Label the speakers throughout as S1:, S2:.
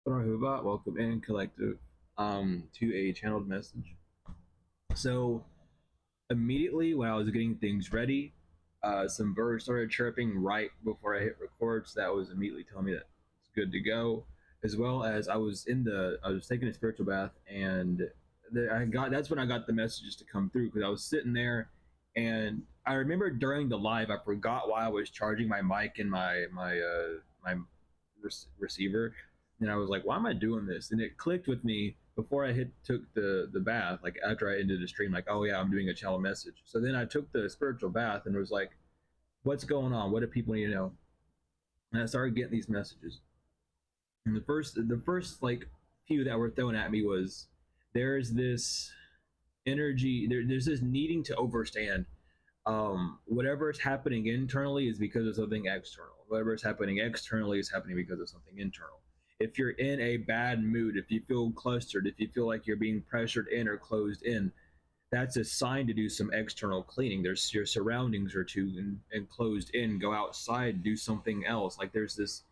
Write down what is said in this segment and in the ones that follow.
S1: Rahuba, welcome in collective to a channeled message. So immediately when I was getting things ready, some birds started chirping right before I hit record, so that was immediately telling me that it's good to go. As well as I was taking a spiritual bath, and that's when I got the messages to come through because I was sitting there, and I remember during the live I forgot why I was charging my mic and my receiver, and I was like, why am I doing this? And it clicked with me before I took the bath, like after I ended the stream, like, oh yeah, I'm doing a channel message. So then I took the spiritual bath and was like, what's going on? What do people need to know? And I started getting these messages. And the first like few that were thrown at me was there's this energy, there's this needing to overstand. Whatever is happening internally is because of something external. Whatever is happening externally is happening because of something internal. If you're in a bad mood, if you feel clustered, if you feel like you're being pressured in or closed in, that's a sign to do some external cleaning. There's your surroundings are too and closed in. Go outside, do something else. Like there's this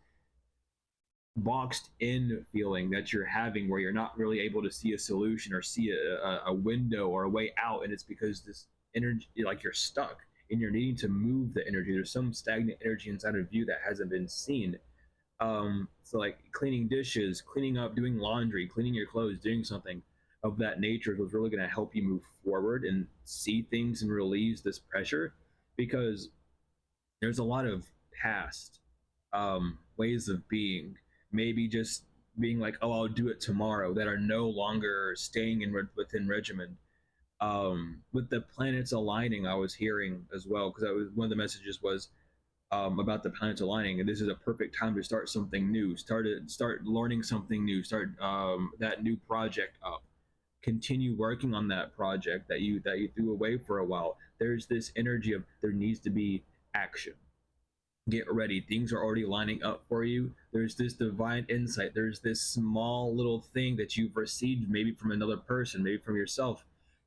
S1: boxed in feeling that you're having where you're not really able to see a solution or see a window or a way out, and it's because this energy, like you're stuck and you're needing to move the energy. There's some stagnant energy inside of you that hasn't been seen. So like cleaning dishes, cleaning up, doing laundry, cleaning your clothes, doing something of that nature was really going to help you move forward and see things and release this pressure, because there's a lot of past ways of being, maybe just being like, oh, I'll do it tomorrow, that are no longer staying within regimen. With the planets aligning, I was hearing as well, because I was one of the messages was about the planets aligning, and this is a perfect time to start something new, start learning something new, start that new project up, continue working on that project that you threw away for a while. There's this energy of there needs to be action. Get ready, things are already lining up for you. There's this divine insight, there's this small little thing that you've received, maybe from another person, maybe from yourself,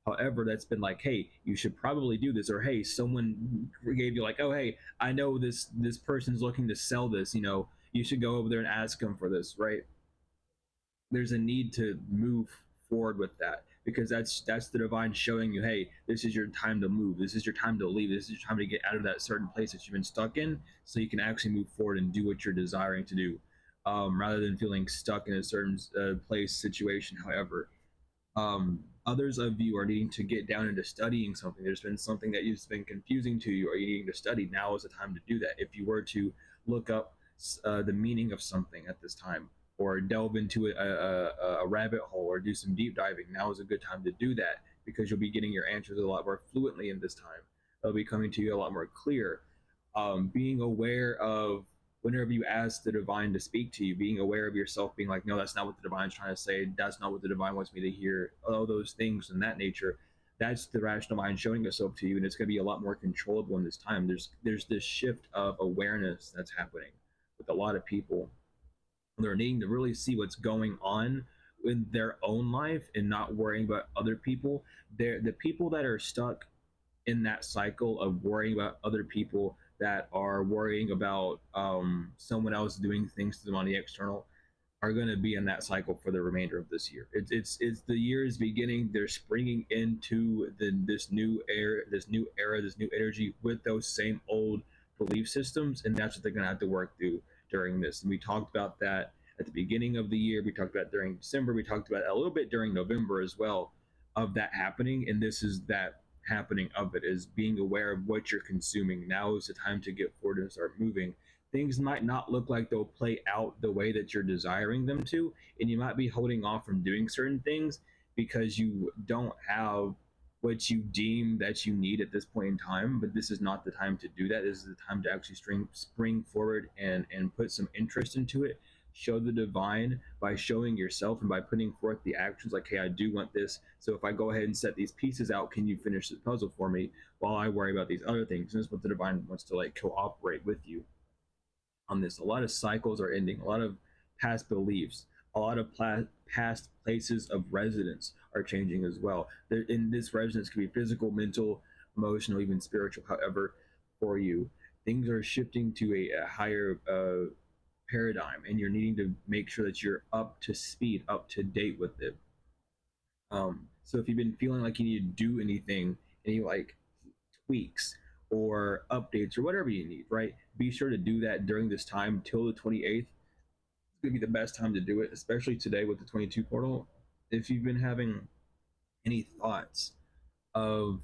S1: however, that's been like, hey, you should probably do this, or hey, someone gave you like, oh hey, I know this person's looking to sell this, you should go over there and ask them for this, right? There's a need to move forward with that, because that's the divine showing you, hey, this is your time to move, this is your time to leave, this is your time to get out of that certain place that you've been stuck in, so you can actually move forward and do what you're desiring to do, rather than feeling stuck in a certain place, situation. However, others of you are needing to get down into studying something. There's been something that has been confusing to you, or you needing to study. Now is the time to do that. If you were to look up the meaning of something at this time, or delve into a rabbit hole, or do some deep diving, now is a good time to do that, because you'll be getting your answers a lot more fluently in this time. They'll be coming to you a lot more clear. Being aware of whenever you ask the divine to speak to you, being aware of yourself, being like, no, that's not what the divine's trying to say. That's not what the divine wants me to hear. All those things in that nature. That's the rational mind showing itself to you, and it's going to be a lot more controllable in this time. There's this shift of awareness that's happening with a lot of people. They're needing to really see what's going on in their own life and not worrying about other people. They're the people that are stuck in that cycle of worrying about other people, that are worrying about someone else doing things to them on the external, are going to be in that cycle for the remainder of this year. It's the year is beginning. They're springing into this new era, this new energy with those same old belief systems, and that's what they're going to have to work through during this. And we talked about that at the beginning of the year. We talked about it during December. We talked about it a little bit during November as well, of that happening. And this is that happening of it, is being aware of what you're consuming. Now is the time to get forward and start moving. Things might not look like they'll play out the way that you're desiring them to, and you might be holding off from doing certain things because you don't have what you deem that you need at this point in time. But this is not the time to do that. This is the time to actually spring forward and put some interest into it. Show the divine by showing yourself and by putting forth the actions, like, hey, I do want this, so if I go ahead and set these pieces out, can you finish this puzzle for me while I worry about these other things? And this is what the divine wants to like cooperate with you on this. A lot of cycles are ending, a lot of past beliefs, a lot of past places of residence are changing as well. In this residence can be physical, mental, emotional, even spiritual. However, for you, things are shifting to a higher paradigm and you're needing to make sure that you're up to speed, up to date with it. So if you've been feeling like you need to do anything, any like tweaks or updates or whatever you need, right? Be sure to do that during this time till the 28th. It's gonna be the best time to do it, especially today with the 22 portal. If you've been having any thoughts of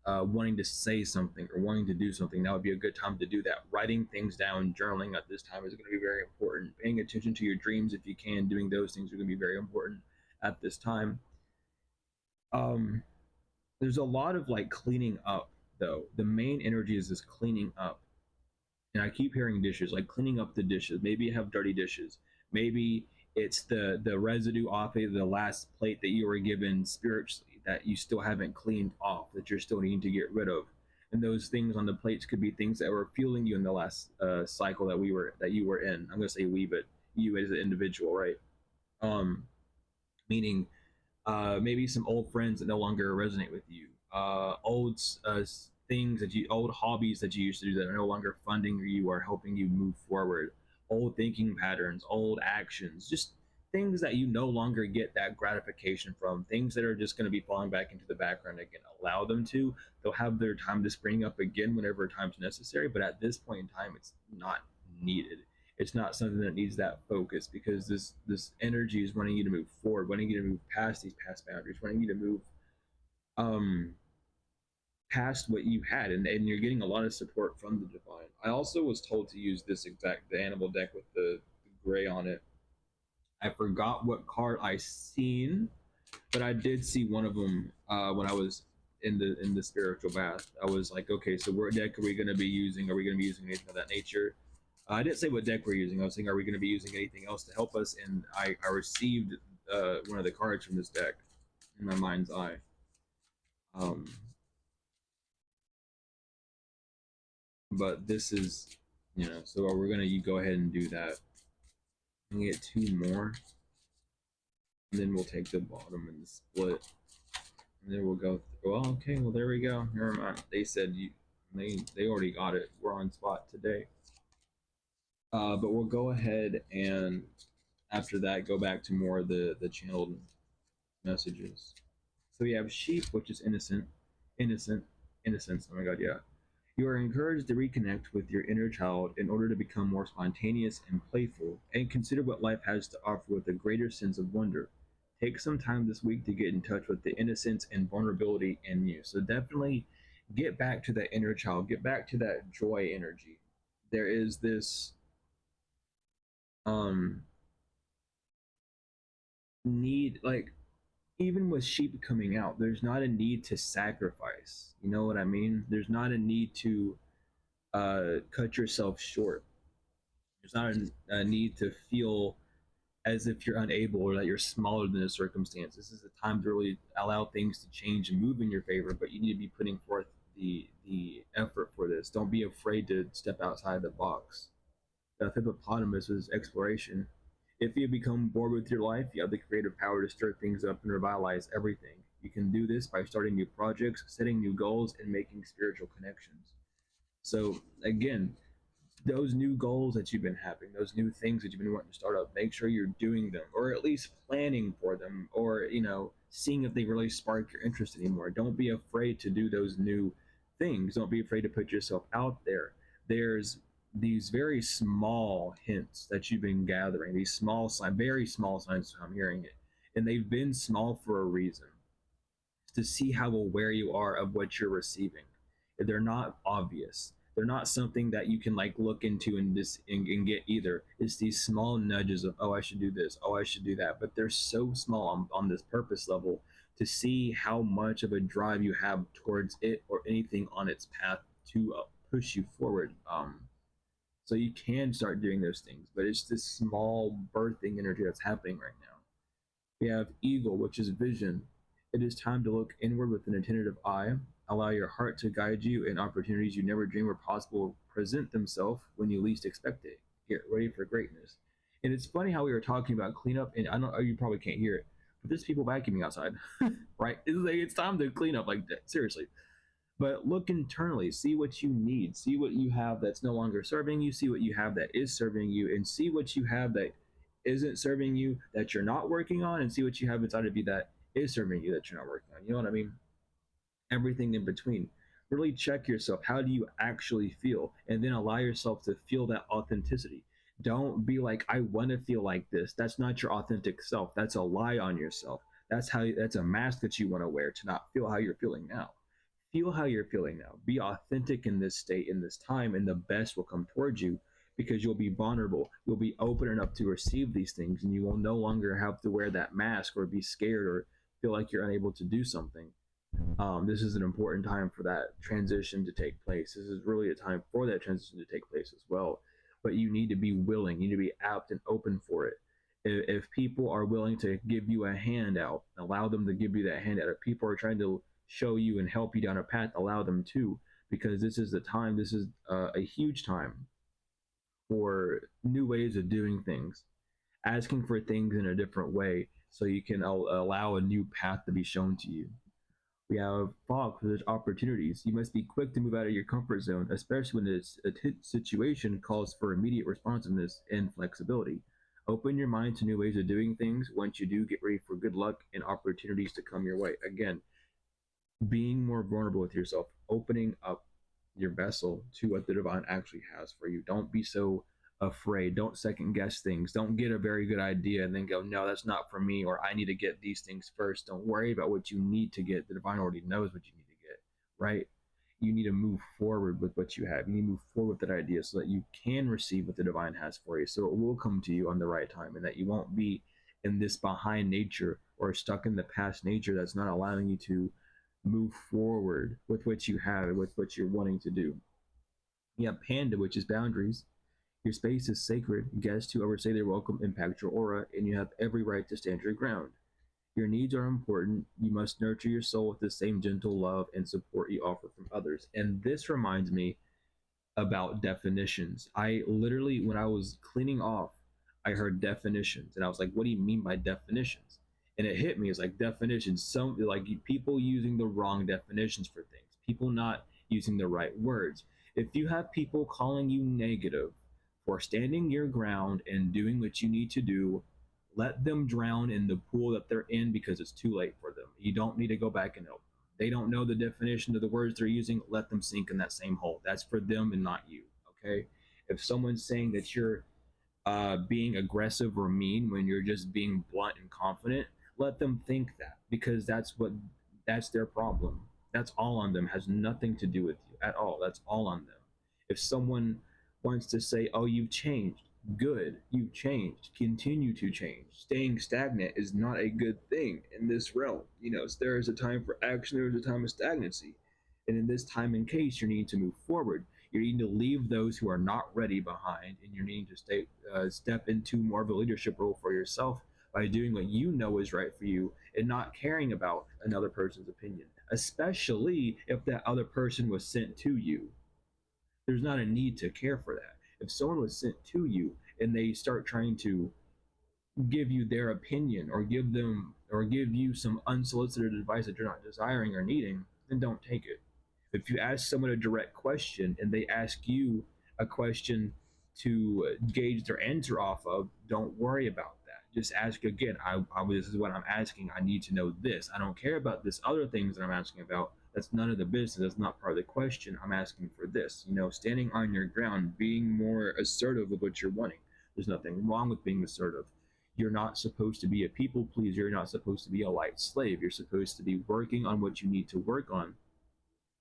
S1: wanting to say something or wanting to do something, that would be a good time to do that. Writing things down, journaling at this time is going to be very important. Paying attention to your dreams if you can, doing those things are going to be very important at this time. Um, there's a lot of like cleaning up though. The main energy is this cleaning up. And I keep hearing dishes, like cleaning up the dishes. Maybe you have dirty dishes. Maybe it's the residue off of the last plate that you were given spiritually that you still haven't cleaned off, that you're still needing to get rid of. And those things on the plates could be things that were fueling you in the last cycle that you were in. I'm gonna say we, but you as an individual, right? Um, Meaning maybe some old friends that no longer resonate with you, old things that you, old hobbies that you used to do that are no longer funding you or helping you move forward, old thinking patterns, old actions, just things that you no longer get that gratification from, things that are just going to be falling back into the background again. Allow them to. They'll have their time to spring up again whenever time's necessary, but at this point in time, it's not needed. It's not something that needs that focus because this energy is wanting you to move forward, wanting you to move past these past boundaries, wanting you to move um past what you had, and you're getting a lot of support from the divine. I also was told to use this exact the animal deck with the gray on it. I forgot what card I seen, but I did see one of them when I was in the spiritual bath. I was like, okay, so what deck are we going to be using? Are we going to be using anything of that nature? I didn't say what deck we're using. I was saying, are we going to be using anything else to help us? And I received one of the cards from this deck in my mind's eye. Um, but this is, so we're going to go ahead and do that. And get two more. And then we'll take the bottom and the split. And then we'll go, well, okay, well, there we go. Never mind. They said they already got it. We're on spot today. But we'll go ahead and after that go back to more of the channeled messages. So we have sheep, which is innocent, innocent, innocence. Oh my god, yeah. You are encouraged to reconnect with your inner child in order to become more spontaneous and playful, and consider what life has to offer with a greater sense of wonder. Take some time this week to get in touch with the innocence and vulnerability in you. So definitely get back to that inner child, get back to that joy energy. There is this um need, like, even with sheep coming out, there's not a need to sacrifice. You know what I mean? There's not a need to cut yourself short. There's not a need to feel as if you're unable or that you're smaller than a circumstance. This is a time to really allow things to change and move in your favor, but you need to be putting forth the effort for this. Don't be afraid to step outside the box. The hippopotamus is exploration. If you become bored with your life, you have the creative power to stir things up and revitalize everything. You can do this by starting new projects, setting new goals, and making spiritual connections. So, again, those new goals that you've been having, those new things that you've been wanting to start up, make sure you're doing them or at least planning for them, or, seeing if they really spark your interest anymore. Don't be afraid to do those new things. Don't be afraid to put yourself out there. There's these very small hints that you've been gathering, these small signs, very small signs. I'm hearing it, and they've been small for a reason, to see how aware you are of what you're receiving. They're not obvious. They're not something that you can like look into and get either. It's these small nudges of, oh, I should do this, oh, I should do that, but they're so small on this purpose level to see how much of a drive you have towards it or anything on its path to push you forward. So you can start doing those things, but it's this small birthing energy that's happening right now. We have eagle, which is vision. It is time to look inward with an attentive eye. Allow your heart to guide you, and opportunities you never dreamed were possible present themselves when you least expect it. Get ready for greatness. And it's funny how we were talking about cleanup, and I know you probably can't hear it, but there's people vacuuming outside, right? It's like it's time to clean up, like that. Seriously. But look internally, see what you need, see what you have that's no longer serving you, see what you have that is serving you, and see what you have that isn't serving you that you're not working on, and see what you have inside of you that is serving you that you're not working on. You know what I mean? Everything in between. Really check yourself. How do you actually feel? And then allow yourself to feel that authenticity. Don't be like, I want to feel like this. That's not your authentic self. That's a lie on yourself. That's a mask that you want to wear to not feel how you're feeling now. Feel how you're feeling now. Be authentic in this state, in this time, and the best will come towards you because you'll be vulnerable. You'll be open enough to receive these things, and you will no longer have to wear that mask or be scared or feel like you're unable to do something. This is an important time for that transition to take place. This is really a time for that transition to take place as well. But you need to be willing, you need to be apt and open for it. If people are willing to give you a handout, allow them to give you that handout. If people are trying to show you and help you down a path, allow them to, because this is the time, this is a huge time for new ways of doing things, asking for things in a different way so you can allow a new path to be shown to you. We have fog for such opportunities. You must be quick to move out of your comfort zone, especially when situation calls for immediate responsiveness and flexibility. Open your mind to new ways of doing things. Once you do, get ready for good luck and opportunities to come your way. Again, being more vulnerable with yourself, opening up your vessel to what the divine actually has for you. Don't be so afraid. Don't second guess things. Don't get a very good idea and then go, no, that's not for me, or I need to get these things first. Don't worry about what you need to get. The divine already knows what you need to get, right? You need to move forward with what you have. You need to move forward with that idea so that you can receive what the divine has for you. So it will come to you on the right time and that you won't be in this behind nature or stuck in the past nature that's not allowing you to move forward with what you have and with what you're wanting to do. You have Panda, which is boundaries. Your space is sacred. Guests who overstay their welcome impact your aura, and you have every right to stand your ground. Your needs are important. You must nurture your soul with the same gentle love and support you offer from others. And this reminds me about definitions. I literally, when I was cleaning off, I heard definitions, and I was like, "What do you mean by definitions?" And it hit me. It's like definitions. Some like people using the wrong definitions for things. People not using the right words. If you have people calling you negative for standing your ground and doing what you need to do, let them drown in the pool that they're in because it's too late for them. You don't need to go back and help. They don't know the definition of the words they're using. Let them sink in that same hole. That's for them and not you. Okay. If someone's saying that you're being aggressive or mean when you're just being blunt and confident, let them think that because that's their problem. That's all on them. Has nothing to do with you at all. That's all on them. If someone wants to say, "Oh, you've changed," good, you've changed. Continue to change. Staying stagnant is not a good thing in this realm. You know, there is a time for action. There is a time of stagnancy, and in this time and case, you need to move forward. You need to leave those who are not ready behind, and you need to step into more of a leadership role for yourself by doing what you know is right for you and not caring about another person's opinion, especially if that other person was sent to you. There's not a need to care for that. If someone was sent to you and they start trying to give you their opinion or give you some unsolicited advice that you're not desiring or needing, then don't take it. If you ask someone a direct question and they ask you a question to gauge their answer off of, don't worry about that. Just ask again. This is what I'm asking. I need to know this. I don't care about this other things that I'm asking about. That's none of the business. That's not part of the question. I'm asking for this. You know, standing on your ground, being more assertive with what you're wanting. There's nothing wrong with being assertive. You're not supposed to be a people pleaser. You're not supposed to be a light slave. You're supposed to be working on what you need to work on,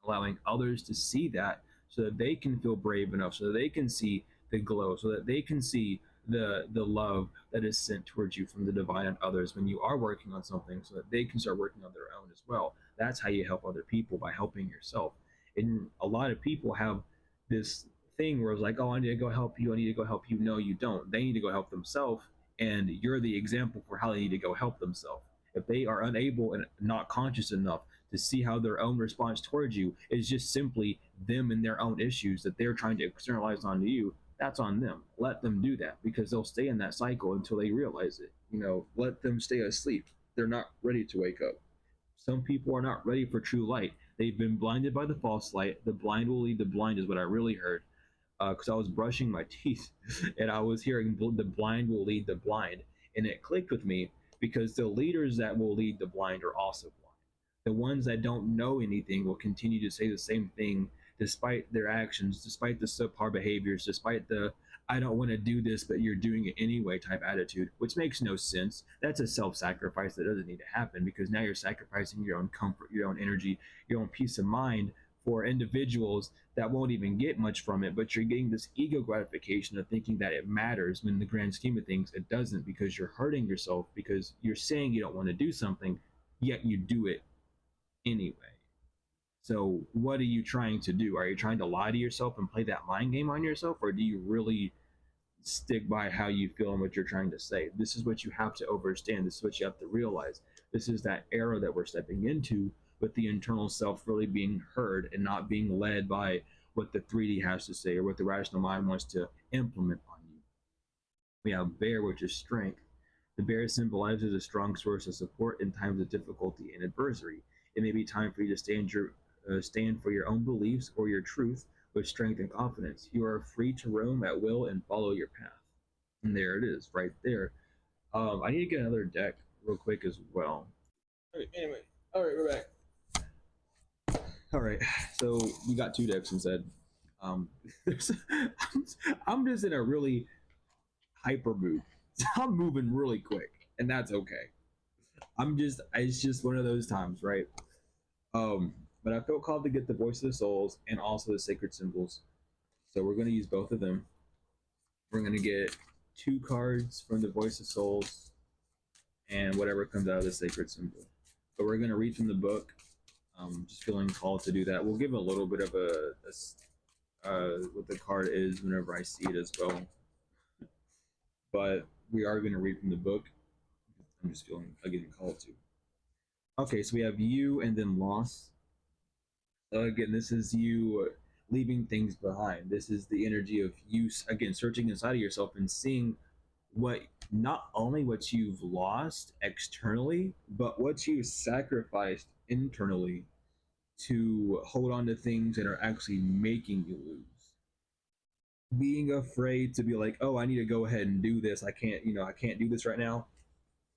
S1: allowing others to see that so that they can feel brave enough, so that they can see the glow, so that they can see the love that is sent towards you from the divine and others when you are working on something, so that they can start working on their own as well. That's how you help other people, by helping yourself. And a lot of people have this thing where it's like, oh, I need to go help you, I need to go help you. No, you don't. They need to go help themselves, and you're the example for how they need to go help themselves. If they are unable and not conscious enough to see how their own response towards you is just simply them and their own issues that they're trying to externalize onto you, that's on them. Let them do that because they'll stay in that cycle until they realize it. You know, let them stay asleep. They're not ready to wake up. Some people are not ready for true light. They've been blinded by the false light. The blind will lead the blind, is what I really heard. Because I was brushing my teeth and I was hearing the blind will lead the blind. And it clicked with me because the leaders that will lead the blind are also blind. The ones that don't know anything will continue to say the same thing despite their actions, despite the subpar behaviors, despite the I don't want to do this, but you're doing it anyway type attitude, which makes no sense. That's a self sacrifice that doesn't need to happen because now you're sacrificing your own comfort, your own energy, your own peace of mind for individuals that won't even get much from it, but you're getting this ego gratification of thinking that it matters when in the grand scheme of things it doesn't because you're hurting yourself because you're saying you don't want to do something, yet you do it anyway. So what are you trying to do? Are you trying to lie to yourself and play that mind game on yourself, or do you really stick by how you feel and what you're trying to say? This is what you have to understand. This is what you have to realize. This is that era that we're stepping into with the internal self really being heard and not being led by what the 3D has to say or what the rational mind wants to implement on you. We have bear, which is strength. The bear symbolizes a strong source of support in times of difficulty and adversity. It may be time for you to stand for your own beliefs or your truth with strength and confidence. You are free to roam at will and follow your path. And there it is, right there. I need to get another deck real quick as well. Okay, anyway, all right, we're back. All right, so we got two decks instead. Um, I'm just in a really hyper mood. I'm moving really quick, and that's okay. It's just one of those times, right? Um, but I felt called to get the voice of the souls and also the sacred symbols. So we're going to use both of them. We're going to get two cards from the voice of souls and whatever comes out of the sacred symbol. But we're going to read from the book. Just feeling called to do that. We'll give a little bit of what the card is whenever I see it as well. But we are going to read from the book. I'm just feeling getting called to. Okay, so we have you and then loss. Again, this is you leaving things behind. This is the energy of you again searching inside of yourself and seeing what not only what you've lost externally, but what you sacrificed internally to hold on to things that are actually making you lose. Being afraid to be like, oh, I need to go ahead and do this. I can't do this right now.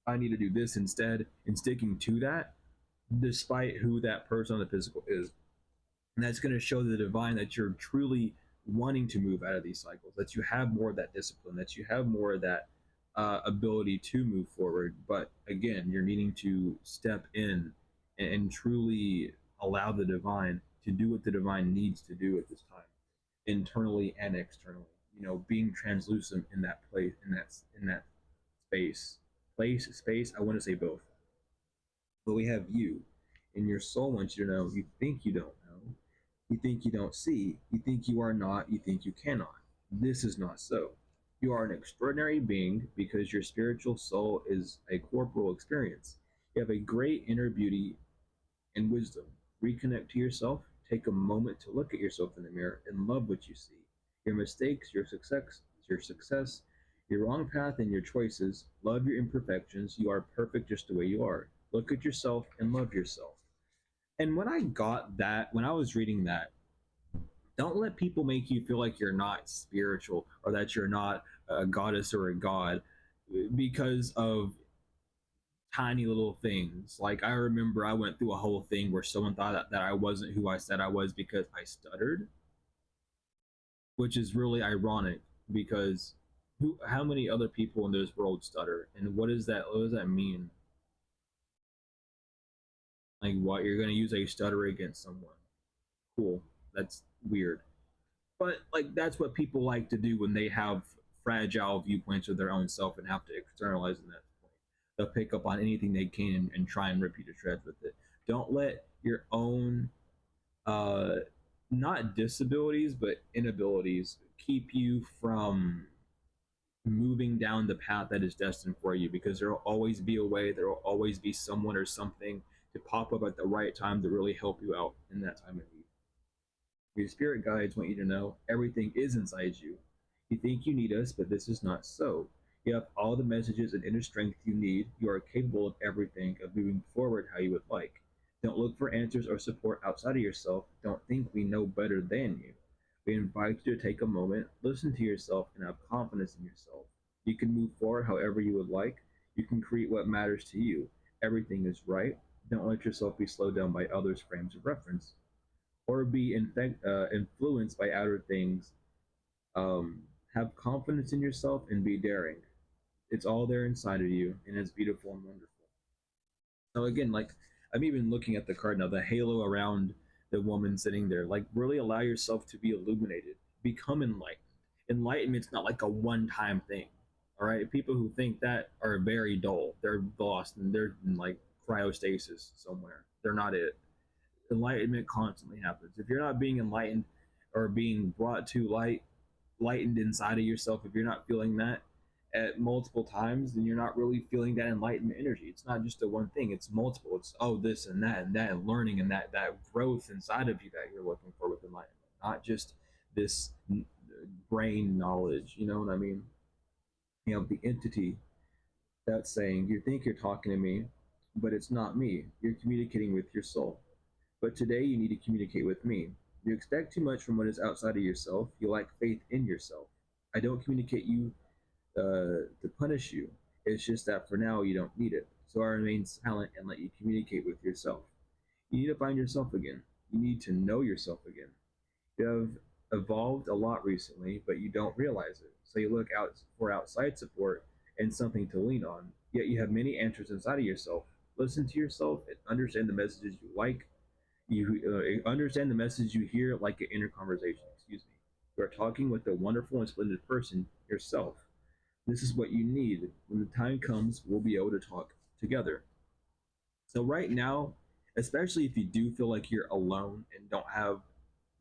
S1: I need to do this instead, and sticking to that, despite who that person on the physical is. And that's going to show the divine that you're truly wanting to move out of these cycles, that you have more of that discipline, that you have more of that ability to move forward. But again, you're needing to step in and truly allow the divine to do what the divine needs to do at this time, internally and externally. Being translucent in that place, in that space. I want to say both, but we have you, and your soul wants you to know. You think you don't know. You think you don't see. You think you are not. You think you cannot. This is not so. You are an extraordinary being because your spiritual soul is a corporal experience. You have a great inner beauty and wisdom. Reconnect to yourself. Take a moment to look at yourself in the mirror and love what you see. Your mistakes, your success, your wrong path, and your choices. Love your imperfections. You are perfect just the way you are. Look at yourself and love yourself. And when I got that, when I was reading that, don't let people make you feel like you're not spiritual or that you're not a goddess or a god because of tiny little things. Like I remember I went through a whole thing where someone thought that I wasn't who I said I was because I stuttered, which is really ironic because how many other people in this world stutter and what does that mean? Like what you're going to use a stutter against someone? Cool. That's weird. But like that's what people like to do when they have fragile viewpoints of their own self and have to externalize in that point. They'll pick up on anything they can and try and rip you to shreds with it. Don't let your own uh not disabilities but inabilities keep you from moving down the path that is destined for you, because there will always be a way, there will always be someone or something to pop up at the right time to really help you out in that time of need. Your spirit guides want you to know everything is inside you. You think you need us, but this is not so. You have all the messages and inner strength you need. You are capable of everything, of moving forward how you would like. Don't look for answers or support outside of yourself. Don't think we know better than you. We invite you to take a moment, listen to yourself, and have confidence in yourself. You can move forward however you would like. You can create what matters to you. Everything is right. Don't let yourself be slowed down by others' frames of reference or be influenced by outer things. Have confidence in yourself and be daring. It's all there inside of you, and it's beautiful and wonderful. So again, like I'm even looking at the card now, the halo around the woman sitting there. Like really allow yourself to be illuminated, become enlightened. Enlightenment's not like a one-time thing. All right, people who think that are very dull. They're lost and they're in like cryostasis somewhere. They're not it. Enlightenment constantly happens. If you're not being enlightened or being brought to light, lightened inside of yourself, if you're not feeling that at multiple times, then you're not really feeling that enlightenment energy. It's not just a one thing, it's multiple. It's this and that and learning and that growth inside of you that you're looking for with enlightenment, not just this brain knowledge. You know what I mean? You know, the entity that's saying, you think you're talking to me, but it's not me. You're communicating with your soul. But today you need to communicate with me. You expect too much from what is outside of yourself. You lack faith in yourself. I don't communicate you to punish you. It's just that for now you don't need it. So I remain silent and let you communicate with yourself. You need to find yourself again. You need to know yourself again. You have evolved a lot recently, but you don't realize it. So you look out for outside support and something to lean on. Yet you have many answers inside of yourself. Listen to yourself and understand the messages you like. You understand the message you hear like an inner conversation. Excuse me. You are talking with a wonderful and splendid person yourself. This is what you need. When the time comes, we'll be able to talk together. So, right now, especially if you do feel like you're alone and don't have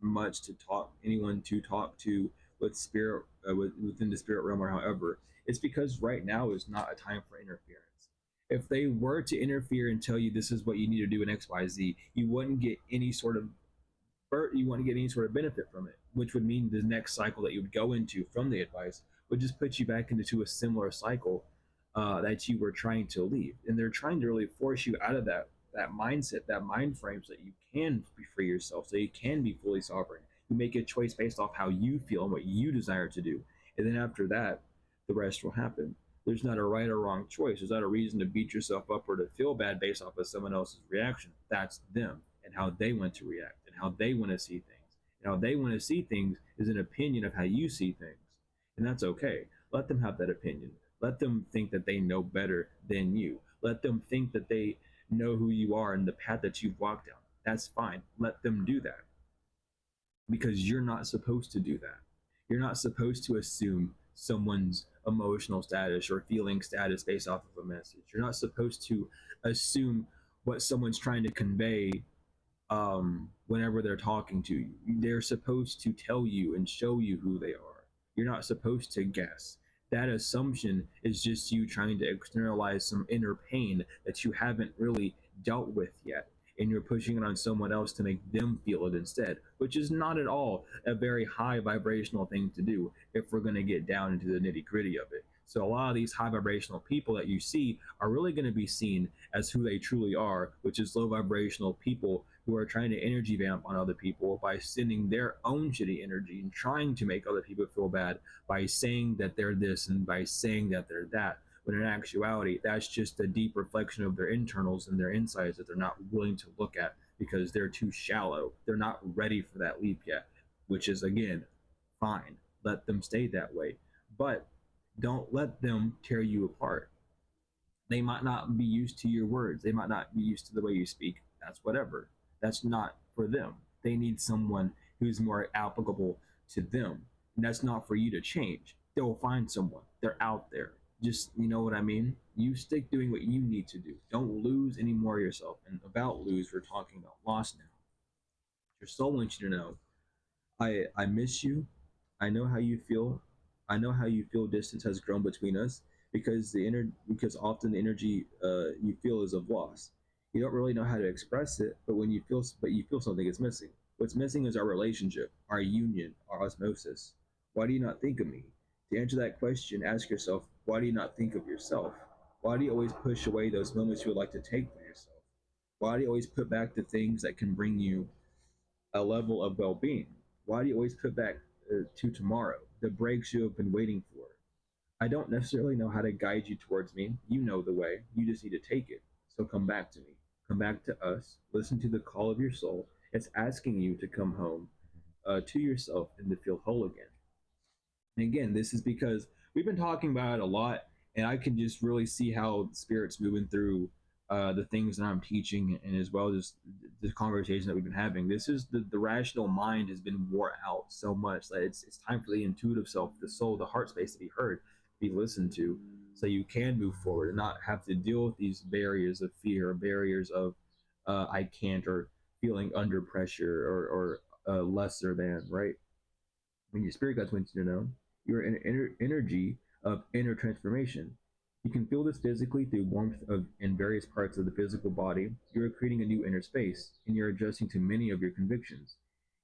S1: much to talk, anyone to talk to with spirit, within the spirit realm or however, it's because right now is not a time for interference. If they were to interfere and tell you this is what you need to do in XYZ, you wouldn't get any sort of you want to get any sort of benefit from it, which would mean the next cycle that you would go into from the advice would just put you back into a similar cycle that you were trying to leave. And they're trying to really force you out of that mindset, that mind frame, so that you can be free yourself, so you can be fully sovereign. You make a choice based off how you feel and what you desire to do. And then after that, the rest will happen. There's not a right or wrong choice. There's not a reason to beat yourself up or to feel bad based off of someone else's reaction. That's them and how they want to react and how they want to see things. And how they want to see things is an opinion of how you see things. And that's okay. Let them have that opinion. Let them think that they know better than you. Let them think that they know who you are and the path that you've walked down. That's fine. Let them do that because you're not supposed to do that. You're not supposed to assume someone's emotional status or feeling status based off of a message. You're not supposed to assume what someone's trying to convey whenever they're talking to you. They're supposed to tell you and show you who they are. You're not supposed to guess. That assumption is just you trying to externalize some inner pain that you haven't really dealt with yet. And you're pushing it on someone else to make them feel it instead, which is not at all a very high vibrational thing to do if we're going to get down into the nitty gritty of it. So, a lot of these high vibrational people that you see are really going to be seen as who they truly are, which is low vibrational people who are trying to energy vamp on other people by sending their own shitty energy and trying to make other people feel bad by saying that they're this and by saying that they're that. When in actuality, that's just a deep reflection of their internals and their insides that they're not willing to look at because they're too shallow. They're not ready for that leap yet, which is, again, fine. Let them stay that way. But don't let them tear you apart. They might not be used to your words. They might not be used to the way you speak. That's whatever. That's not for them. They need someone who's more applicable to them. And that's not for you to change. They'll find someone. They're out there. Just, you know what I mean? You stick doing what you need to do. Don't lose any more of yourself. And about lose, we're talking about loss now. Your soul wants you to know I miss you. I know how you feel. I know how you feel distance has grown between us because often the energy you feel is of loss. You don't really know how to express it, but you feel something is missing. What's missing is our relationship, our union, our osmosis. Why do you not think of me? To answer that question, ask yourself, why do you not think of yourself? Why do you always push away those moments you would like to take for yourself? Why do you always put back the things that can bring you a level of well-being? Why do you always put back to tomorrow the breaks you have been waiting for? I don't necessarily know how to guide you towards me. You know the way. You just need to take it. So come back to me. Come back to us. Listen to the call of your soul. It's asking you to come home to yourself and to feel whole again. And again, this is because we've been talking about it a lot, and I can just really see how Spirit's moving through the things that I'm teaching, and as well as the conversation that we've been having. This is the rational mind has been wore out so much that it's time for the intuitive self, the soul, the heart space to be heard, to be listened to, so you can move forward and not have to deal with these barriers of fear, barriers of I can't, or feeling under pressure, or lesser than, right? When your spirit guides wants you to know, you're in an energy of inner transformation. You can feel this physically through warmth in various parts of the physical body. You are creating a new inner space, and you're adjusting to many of your convictions.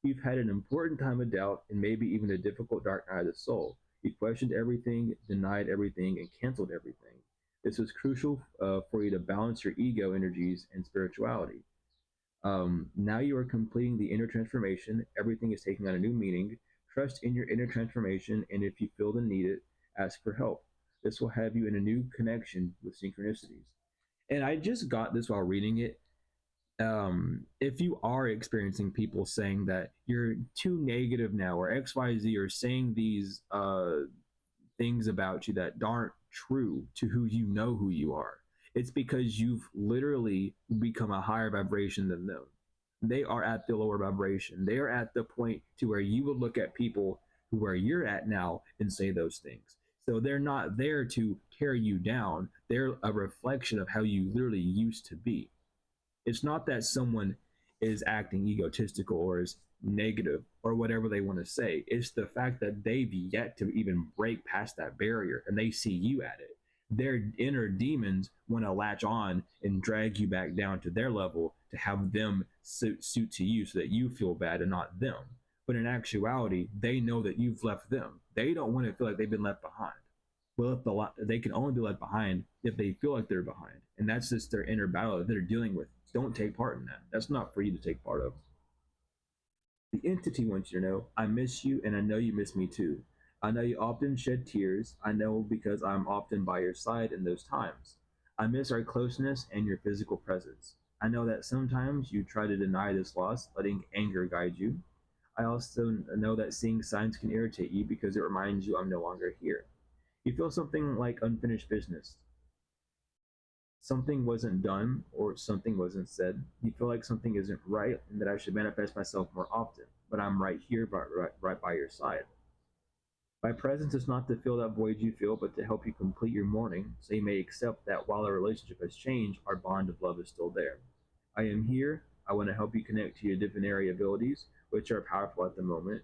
S1: You've had an important time of doubt, and maybe even a difficult dark night of the soul. You questioned everything, denied everything, and canceled everything. This was crucial for you to balance your ego energies and spirituality. Now you are completing the inner transformation. Everything is taking on a new meaning. Trust in your inner transformation, and if you feel the need it, ask for help. This will have you in a new connection with synchronicities. And I just got this while reading it. If you are experiencing people saying that you're too negative now, or XYZ, or saying these things about you that aren't true to who you know who you are. It's because you've literally become a higher vibration than them. They are at the lower vibration. They are at the point to where you would look at people who where you're at now and say those things. So they're not there to tear you down. They're a reflection of how you literally used to be. It's not that someone is acting egotistical or is negative or whatever they want to say. It's the fact that they've yet to even break past that barrier and they see you at it. Their inner demons want to latch on and drag you back down to their level to have them suit to you so that you feel bad and not them. But in actuality, they know that you've left them. They don't want to feel like they've been left behind. Well, if they can only be left behind if they feel like they're behind, and that's just their inner battle that they're dealing with. Don't take part in that. That's not for you to take part of. The entity wants you to know, I miss you, and I know you miss me too. I know you often shed tears. I know because I'm often by your side in those times. I miss our closeness and your physical presence. I know that sometimes you try to deny this loss, letting anger guide you. I also know that seeing signs can irritate you because it reminds you I'm no longer here. You feel something like unfinished business. Something wasn't done or something wasn't said. You feel like something isn't right and that I should manifest myself more often, but I'm right here, right by your side. My presence is not to fill that void you feel, but to help you complete your mourning, so you may accept that while our relationship has changed, our bond of love is still there. I am here. I want to help you connect to your divinatory abilities, which are powerful at the moment.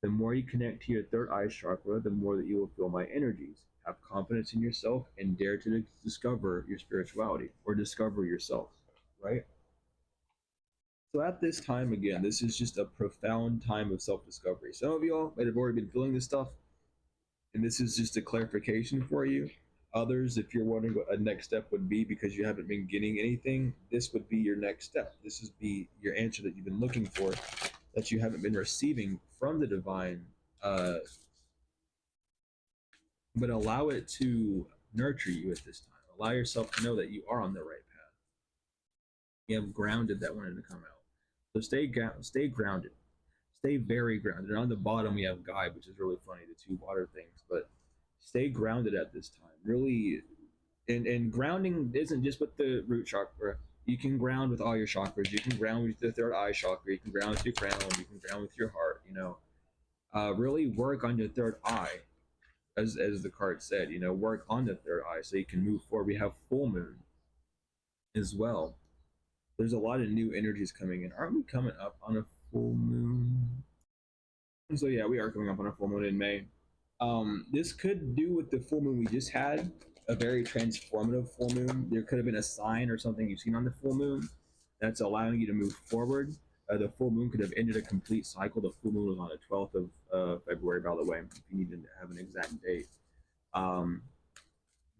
S1: The more you connect to your third eye chakra, the more that you will feel my energies. Have confidence in yourself and dare to discover your spirituality or discover yourself, right? So at this time, again, this is just a profound time of self discovery. Some of y'all might have already been feeling this stuff, and this is just a clarification for you. Others, if you're wondering what a next step would be because you haven't been getting anything, this would be your next step. This would be your answer that you've been looking for, that you haven't been receiving from the divine, uh, but allow it to nurture you at this time. Allow yourself to know that you are on the right path. You have grounded that wanted to come out. So stay grounded. Stay very grounded. And on the bottom we have guide, which is really funny, the two water things. But stay grounded at this time. Really, and grounding isn't just with the root chakra. You can ground with all your chakras. You can ground with the third eye chakra. You can ground with your crown. You can ground with your heart. Really work on your third eye, as the card said. Work on the third eye so you can move forward. We have full moon as well. There's a lot of new energies coming in. Aren't we coming up on a full moon? So yeah, we are coming up on a full moon in May. This could do with the full moon we just had, a very transformative full moon. There could have been a sign or something you've seen on the full moon that's allowing you to move forward. The full moon could have ended a complete cycle. The full moon was on the 12th of February, by the way, if you need to have an exact date. Um,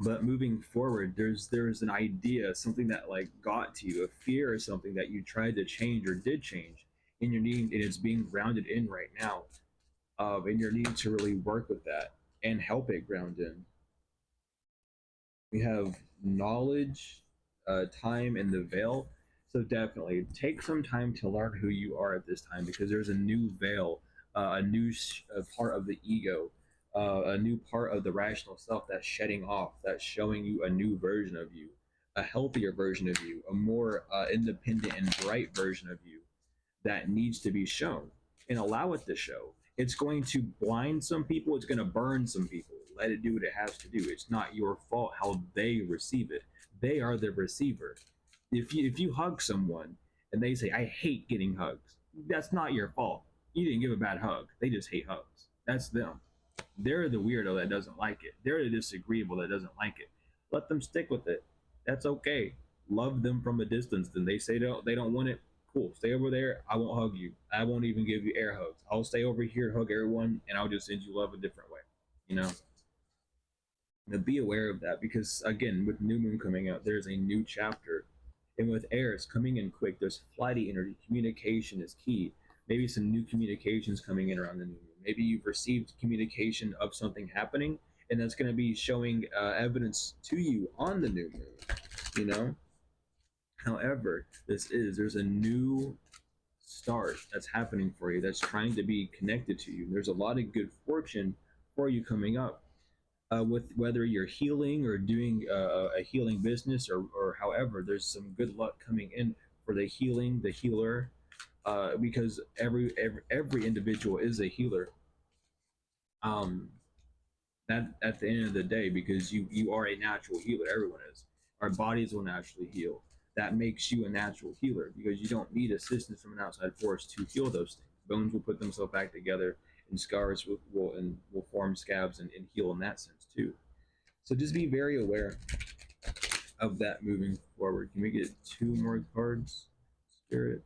S1: But moving forward, there's an idea, something that like got to you, a fear or something that you tried to change or did change, and you're needing, and it's being grounded in right now. And you're needing to really work with that and help it ground in. We have knowledge, time, and the veil. So definitely take some time to learn who you are at this time, because there's a new veil, a new part of the ego, a new part of the rational self that's shedding off, that's showing you a new version of you, a healthier version of you, a more independent and bright version of you that needs to be shown, and allow it to show. It's going to blind some people, it's going to burn some people. Let it do what it has to do. It's not your fault how they receive it. They are the receiver. If you hug someone and they say, I hate getting hugs, that's not your fault. You didn't give a bad hug. They just hate hugs. That's them. They're the weirdo that doesn't like it. They're the disagreeable that doesn't like it. Let them stick with it. That's okay. Love them from a distance. Then they don't want it. Cool. Stay over there. I won't hug you. I won't even give you air hugs. I'll stay over here and hug everyone, and I'll just send you love a different way. You know. Now be aware of that, because again, with new moon coming out, there's a new chapter, and with airs coming in quick, there's flighty energy. Communication is key. Maybe some new communications coming in around the new moon. Maybe you've received communication of something happening, and that's going to be showing evidence to you on the new moon. You know. However, there's a new start that's happening for you, that's trying to be connected to you. There's a lot of good fortune for you coming up, with whether you're healing or doing a healing business, or however, there's some good luck coming in for the healing, the healer, because every individual is a healer. Um, that at the end of the day, because you are a natural healer. Everyone is. Our bodies will naturally heal. That makes you a natural healer, because you don't need assistance from an outside force to heal those things. Bones will put themselves back together, and scars will form scabs, and heal in that sense too. So just be very aware of that moving forward. Can we get two more cards, Spirit?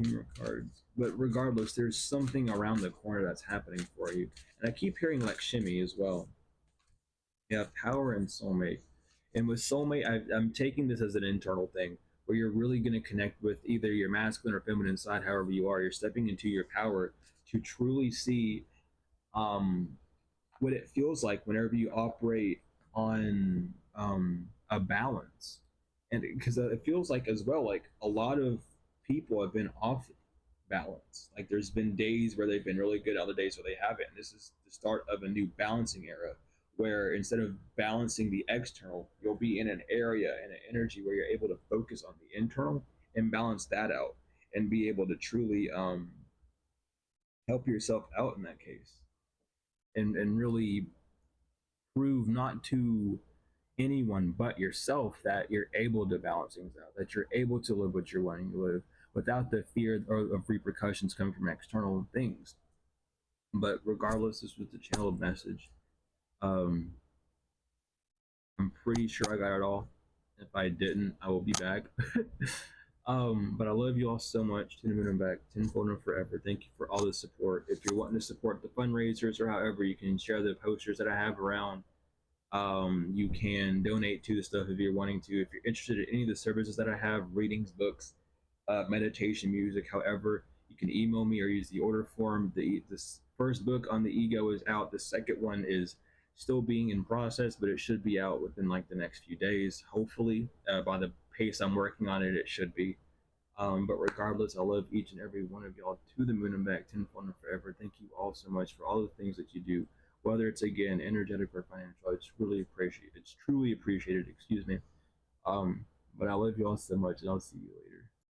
S1: Two more cards. But regardless, there's something around the corner that's happening for you. And I keep hearing like shimmy as well. Yeah, power and soulmate. And with soulmate, I'm taking this as an internal thing, where you're really going to connect with either your masculine or feminine side, however you are. You're stepping into your power to truly see um, what it feels like whenever you operate on a balance. And because it feels like as well, like a lot of people have been off balance. Like there's been days where they've been really good, other days where they haven't. And this is the start of a new balancing era, where instead of balancing the external, you'll be in an area and an energy where you're able to focus on the internal and balance that out, and be able to truly help yourself out in that case, and really prove not to anyone but yourself that you're able to balance things out, that you're able to live what you're wanting to live without the fear of repercussions coming from external things. But regardless, this was the channeled message. Um, I'm pretty sure I got it all. If I didn't, I will be back. But I love you all so much. 10 minutes back, tenfold and forever. Thank you for all the support. If you're wanting to support the fundraisers or however, you can share the posters that I have around. You can donate to the stuff if you're wanting to. If you're interested in any of the services that I have, readings, books, meditation, music, however, you can email me or use the order form. This first book on the ego is out. The second one is still being in process, but it should be out within like the next few days. Hopefully, by the pace I'm working on it, it should be. But regardless, I love each and every one of y'all to the moon and back, tenfold and forever. Thank you all so much for all the things that you do, whether it's again energetic or financial. It's really appreciated. It's truly appreciated. Excuse me. But I love you all so much, and I'll see you later.